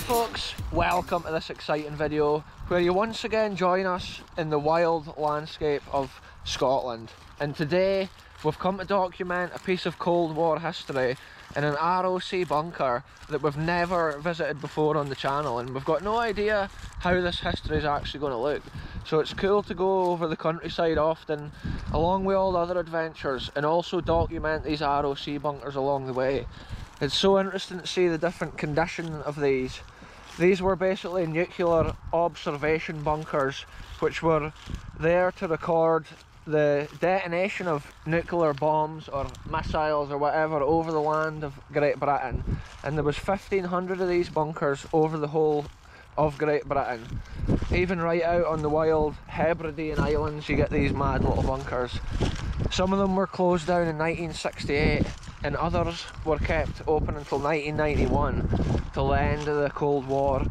folks, welcome to this exciting video where you once again join us in the wild landscape of Scotland. And today we've come to document a piece of Cold War history in an ROC bunker that we've never visited before on the channel, and we've got no idea how this history is actually going to look. So it's cool to go over the countryside often along with all the other adventures and also document these ROC bunkers along the way. It's so interesting to see the different condition of these. These were basically nuclear observation bunkers which were there to record the detonation of nuclear bombs or missiles or whatever over the land of Great Britain, and there was 1,500 of these bunkers over the whole of Great Britain. Even right out on the wild Hebridean islands you get these mad little bunkers. Some of them were closed down in 1968 and others were kept open until 1991, till the end of the Cold War.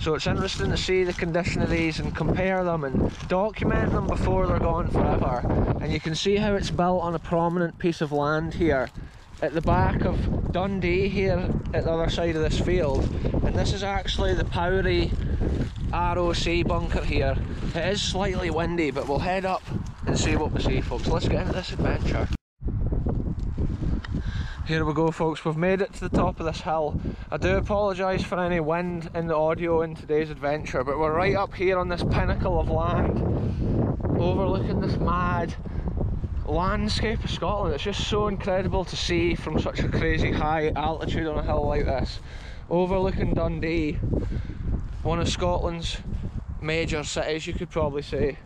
So it's interesting to see the condition of these and compare them and document them before they're gone forever. And you can see how it's built on a prominent piece of land here at the back of Dundee, here at the other side of this field. And this is actually the Powrie ROC bunker here. It is slightly windy, but we'll head up and see what we see, folks. Let's get into this adventure. Here we go, folks, we've made it to the top of this hill. I do apologise for any wind in the audio in today's adventure, but we're right up here on this pinnacle of land, overlooking this mad landscape of Scotland. It's just so incredible to see from such a crazy high altitude on a hill like this, overlooking Dundee, one of Scotland's major cities, you could probably say.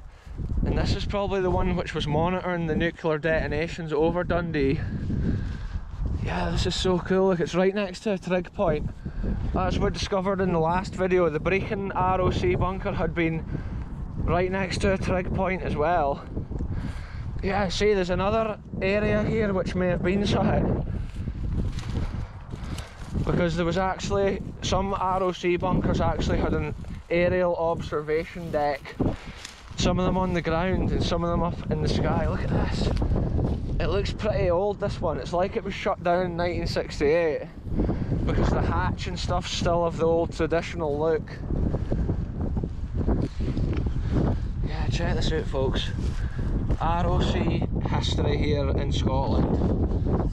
And this is probably the one which was monitoring the nuclear detonations over Dundee. Yeah, this is so cool. Look, it's right next to a trig point. As we discovered in the last video, the Brecon ROC bunker had been right next to a trig point as well. Yeah, see, there's another area here which may have been something, because there was actually some ROC bunkers actually had an aerial observation deck, some of them on the ground and some of them up in the sky. Look at this. It looks pretty old, this one. It's like it was shut down in 1968 because the hatch and stuff still have the old traditional look. Yeah, check this out, folks. ROC history here in Scotland.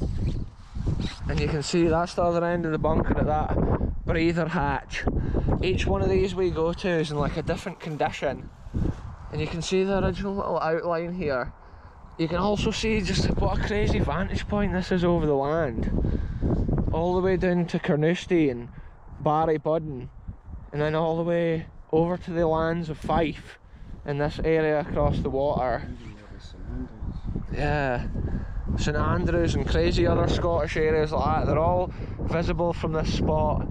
And you can see that's the other end of the bunker at that breather hatch. Each one of these we go to is in like a different condition. And you can see the original little outline here. You can also see just what a crazy vantage point this is over the land. All the way down to Carnoustie and Ballybudden, and then all the way over to the lands of Fife in this area across the water. Yeah, St Andrews and crazy other Scottish areas like that, they're all visible from this spot.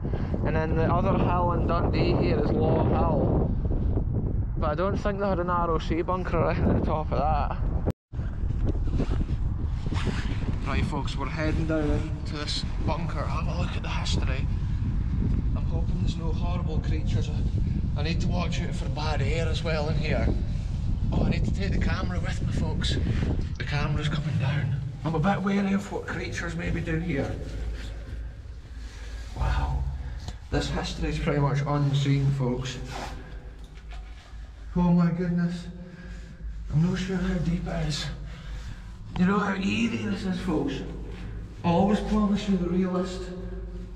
And then the other hill in Dundee here is Law Hill, but I don't think they had an ROC bunker right at the top of that. Right, folks, we're heading down into this bunker. Have a look at the history. I'm hoping there's no horrible creatures. I need to watch out for bad air as well in here. Oh, I need to take the camera with me, folks. The camera's coming down. I'm a bit wary of what creatures may be down here. Wow. This history is pretty much unseen, folks. Oh my goodness. I'm not sure how deep it is. You know how eerie this is, folks? I always promise you the realest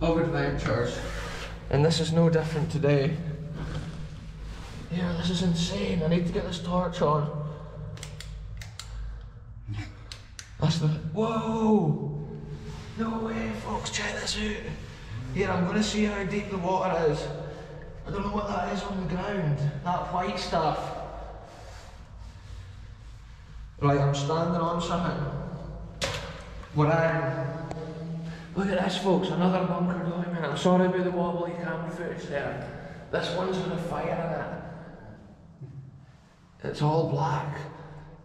of adventures, and this is no different today. Yeah, this is insane. I need to get this torch on. That's the... Whoa! No way, folks, check this out. Here, I'm going to see how deep the water is. I don't know what that is on the ground. That white stuff. Right, I'm standing on something. We're in. Look at this, folks, another bunker document. I'm sorry about the wobbly camera footage there. This one's got a fire in it. It's all black.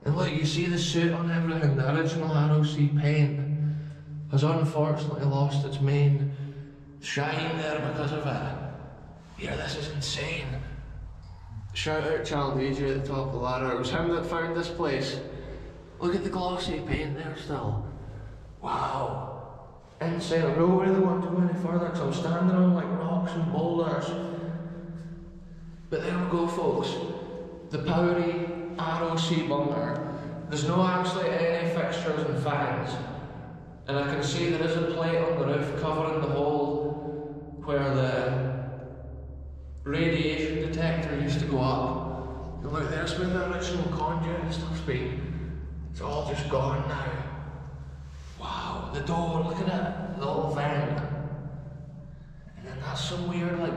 And look, you see the suit on everything. The original ROC paint has unfortunately lost its main shine there because of it. Yeah, this is insane. Shout out Charles DJ at the top of the ladder. It was him that found this place. Look at the glossy paint there still. Wow. insane. I don't really want to go any further because I'm standing on like rocks and boulders. But there we go, folks. The Powrie ROC bunker. There's no actually any fixtures and fans. And I can see there is a plate on the roof covering the hole where the radiation detector used to go up. And look, there's where the original conduit and stuff's been. It's all just gone now. Wow, the door, look at it, the little vent. And then that's some weird like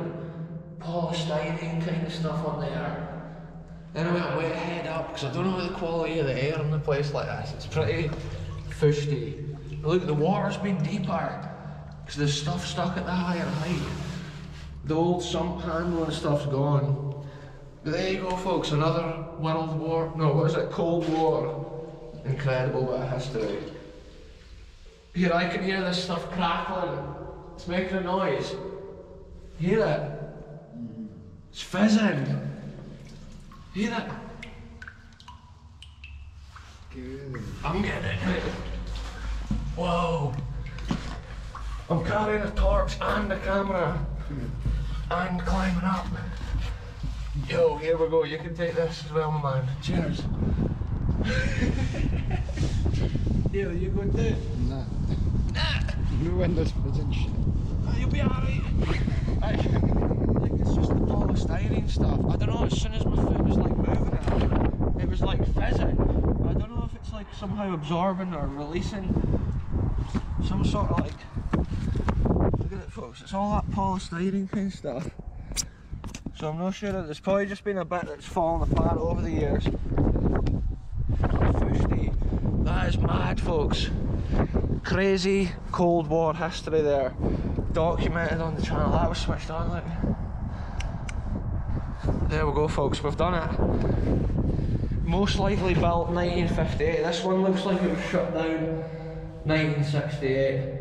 polystyrene kind of stuff on there. Anyway, I'm going to head up because I don't know the quality of the air in a place like this. It's pretty fusty. Look, the water's been deeper because there's stuff stuck at the higher height. The old sump handle and stuff's gone. But there you go, folks, another Cold War. Incredible bit of history. Here, I can hear this stuff crackling. It's making a noise. Hear it? It's fizzing. Hear it? Good. I'm getting it. Whoa. I'm carrying a torch and a camera. And climbing up. Yo, here we go. You can take this as well, man. Cheers. Here, you go too? Nah. No windows fizzing shit. Oh, you'll be alright. I think it's just the polystyrene stuff. I don't know, as soon as my foot was like moving it was like fizzing. I don't know if it's like somehow absorbing or releasing some sort of like, look at it, folks, it's all that polystyrene kind of stuff. So I'm not sure that there's probably just been a bit that's fallen apart over the years. Fusty. That is mad, folks. Crazy Cold War history there, documented on the channel. That was switched on, look. There we go, folks, we've done it. Most likely built 1958. This one looks like it was shut down 1968.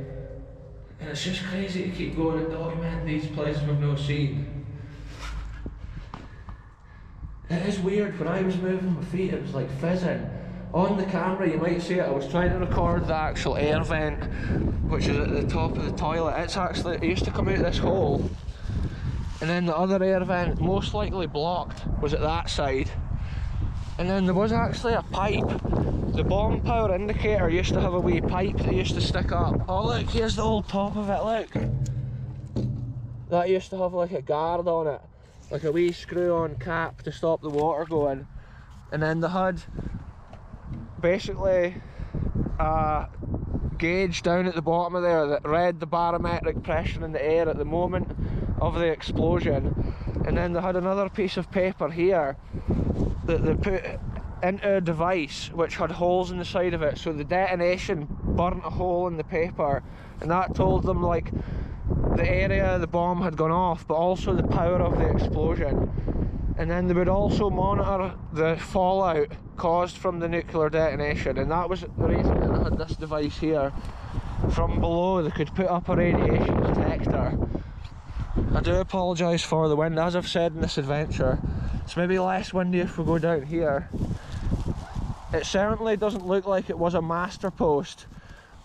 And it's just crazy to keep going and document these places we've not seen. It is weird, when I was moving my feet it was like fizzing. On the camera you might see it, I was trying to record the actual air vent which is at the top of the toilet. It's actually, it used to come out this hole, and then the other air vent, most likely blocked, was at that side. And then there was actually a pipe. The bomb power indicator used to have a wee pipe that used to stick up. Oh look, here's the old top of it, look. That used to have like a guard on it, like a wee screw on cap to stop the water going. And then the HUD basically gauge down at the bottom of there that read the barometric pressure in the air at the moment of the explosion. And then they had another piece of paper here that they put into a device which had holes in the side of it, so the detonation burnt a hole in the paper, and that told them like the area the bomb had gone off, but also the power of the explosion. And then they would also monitor the fallout caused from the nuclear detonation, and that was the reason that they had this device here. From below they could put up a radiation detector. I do apologise for the wind, as I've said in this adventure. It's maybe less windy if we go down here. It certainly doesn't look like it was a master post,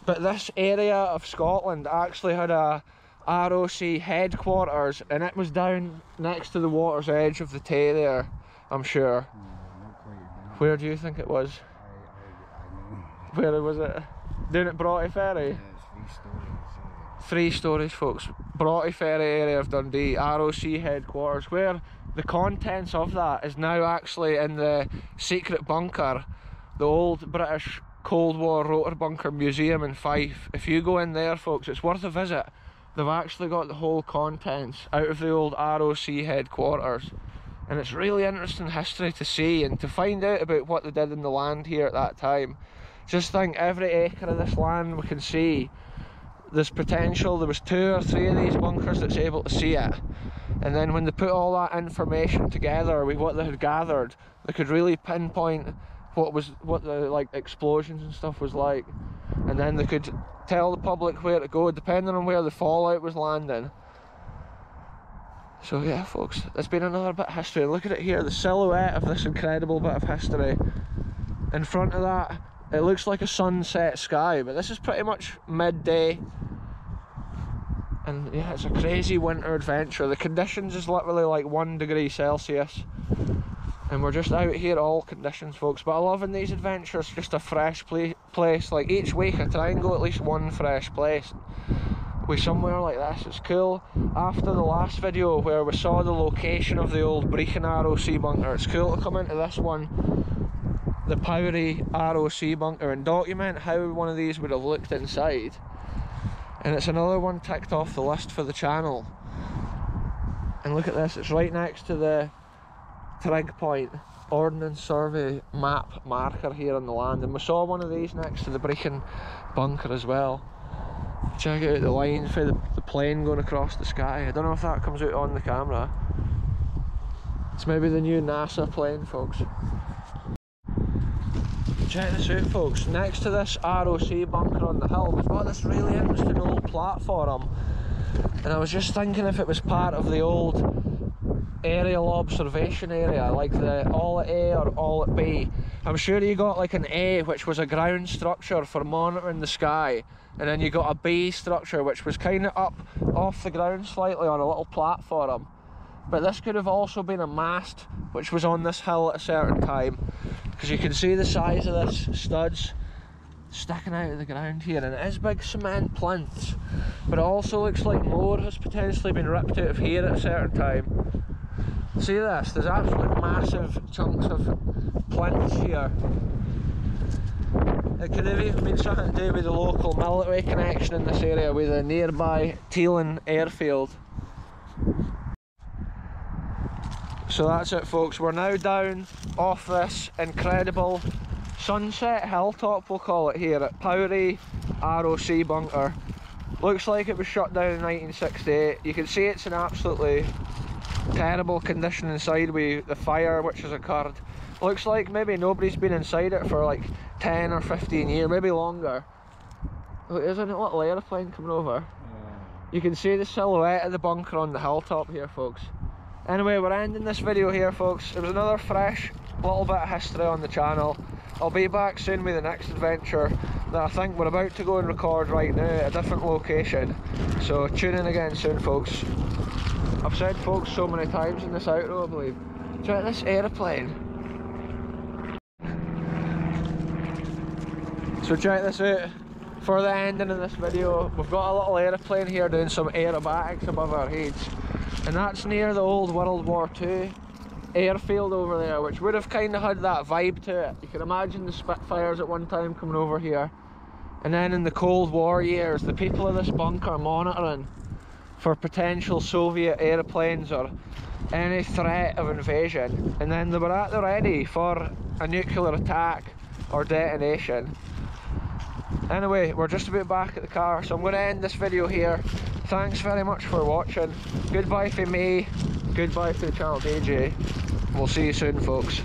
but this area of Scotland actually had a ROC headquarters, and it was down next to the water's edge of the Tay there, I'm sure. Not quite, no. Where do you think it was? I know. Where was it? Down at Broughty Ferry? Yeah, it's 3 stories. 3 stories, folks. Broughty Ferry area of Dundee, ROC headquarters, where the contents of that is now actually in the secret bunker, the old British Cold War rotor bunker museum in Fife. If you go in there, folks, it's worth a visit. They've actually got the whole contents out of the old ROC headquarters, and it's really interesting history to see and to find out about what they did in the land here at that time. Just think, every acre of this land we can see, there's potential. There was 2 or 3 of these bunkers that's able to see it, and then when they put all that information together with what they had gathered, they could really pinpoint what the like explosions and stuff was like, and then they could tell the public where to go depending on where the fallout was landing. So yeah, folks, there's been another bit of history. Look at it here, the silhouette of this incredible bit of history. In front of that, it looks like a sunset sky, but this is pretty much midday And yeah, it's a crazy winter adventure. The conditions is literally like 1 degree Celsius. And we're just out here, all conditions, folks. But I love in these adventures just a fresh place. Like each week I try and go at least one fresh place with somewhere like this. It's cool. After the last video where we saw the location of the old Brechin ROC bunker, it's cool to come into this one, the Powrie ROC bunker, and document how one of these would have looked inside. And it's another one ticked off the list for the channel. And look at this, it's right next to the Trig Point Ordnance Survey map marker here on the land, and we saw one of these next to the Brechin bunker as well. Check out the line for the plane going across the sky. I don't know if that comes out on the camera. It's maybe the new NASA plane, folks. Check this out, folks. Next to this ROC bunker on the hill, we've got this really interesting old platform. And I was just thinking if it was part of the old aerial observation area, like the all at A or all at B. I'm sure you got like an A, which was a ground structure for monitoring the sky, and then you got a B structure which was kind of up off the ground slightly on a little platform. But this could have also been a mast which was on this hill at a certain time, because you can see the size of this studs sticking out of the ground here, and it is big cement plinths, but it also looks like more has potentially been ripped out of here at a certain time. See this, there's absolute massive chunks of plinths here. It could have even been something to do with the local military connection in this area with the nearby Teelan airfield. So that's it, folks, we're now down off this incredible sunset hilltop, we'll call it, here at Powrie ROC bunker. Looks like it was shut down in 1968. You can see it's in absolutely terrible condition inside with the fire which has occurred. Looks like maybe nobody's been inside it for like 10 or 15 years, maybe longer. Look, there's a little aeroplane coming over. You can see the silhouette of the bunker on the hilltop here, folks. Anyway, we're ending this video here, folks. It was another fresh little bit of history on the channel. I'll be back soon with the next adventure that I think we're about to go and record right now at a different location. So tune in again soon, folks. I've said folks so many times in this outro, I believe. Check this aeroplane. So check this out. For the ending of this video, we've got a little aeroplane here doing some aerobatics above our heads. And that's near the old World War II airfield over there, which would have kind of had that vibe to it. You can imagine the Spitfires at one time coming over here. And then in the Cold War years, the people of this bunker monitoring for potential Soviet airplanes or any threat of invasion. And then they were at the ready for a nuclear attack or detonation. Anyway, we're just about back at the car, so I'm going to end this video here. Thanks very much for watching. Goodbye for me, goodbye for the channel DJ. We'll see you soon, folks.